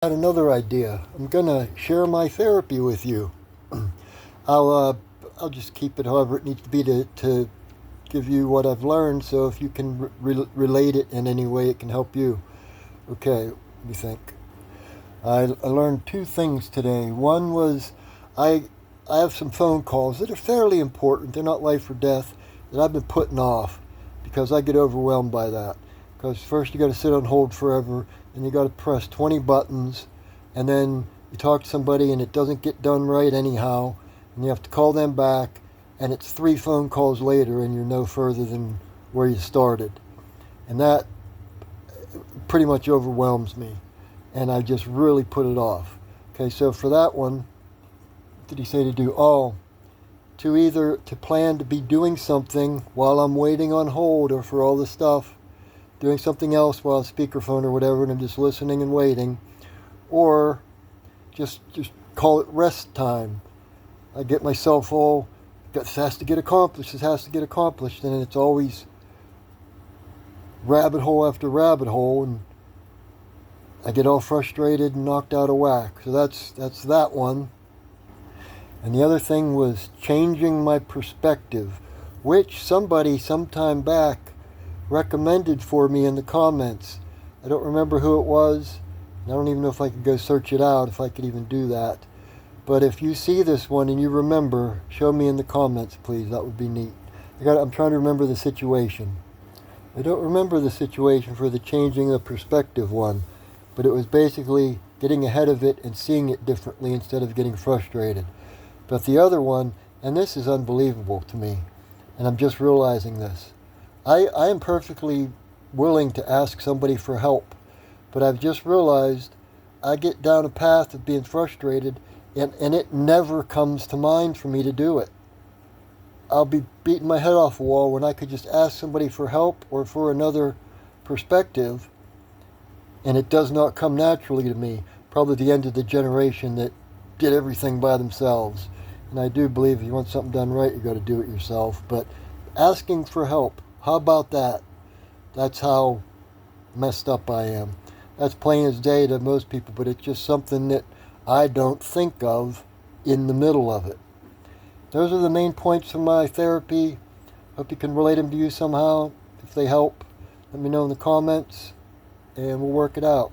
Had another idea. I'm gonna share my therapy with you. I'll uh, I'll just keep it however it needs to be to give you what I've learned. So if you can relate it in any way, it can help you. Okay, let me think. I learned two things today. One was I I have some phone calls that are fairly important. They're not life or death that I've been putting off because I get overwhelmed by that. Because first you got to sit on hold forever, and you got to press 20 buttons, and then you talk to somebody and it doesn't get done right anyhow, and you have to call them back, and it's three phone calls later, and you're no further than where you started, and that pretty much overwhelms me, and I just really put it off. Okay, so for that one, what did he say to do? Oh, to either to plan to be doing something while I'm waiting on hold or for all the stuff, doing something else while speakerphone or whatever, and I'm just listening and waiting, or just call it rest time. I get myself all, this has to get accomplished, this has to get accomplished, and it's always rabbit hole after rabbit hole, and I get all frustrated and knocked out of whack. So that's that one. And the other thing was changing my perspective, which somebody sometime back recommended for me in the comments. I don't remember who it was. I don't even know if I could go search it out, if I could even do that. But if you see this one and you remember, show me in the comments, please. That would be neat. I'm trying to remember the situation. I don't remember the situation for the changing the perspective one, but it was basically getting ahead of it and seeing it differently instead of getting frustrated. But the other one, and this is unbelievable to me, and I'm just realizing this. I am perfectly willing to ask somebody for help, but I've just realized I get down a path of being frustrated, and it never comes to mind for me to do it. I'll be beating my head off a wall when I could just ask somebody for help or for another perspective, and it does not come naturally to me. Probably the end of the generation that did everything by themselves. And I do believe if you want something done right, you got to do it yourself. But asking for help, how about that? That's how messed up I am. That's plain as day to most people, but it's just something that I don't think of in the middle of it. Those are the main points from my therapy. Hope you can relate them to you somehow. If they help, let me know in the comments, and we'll work it out.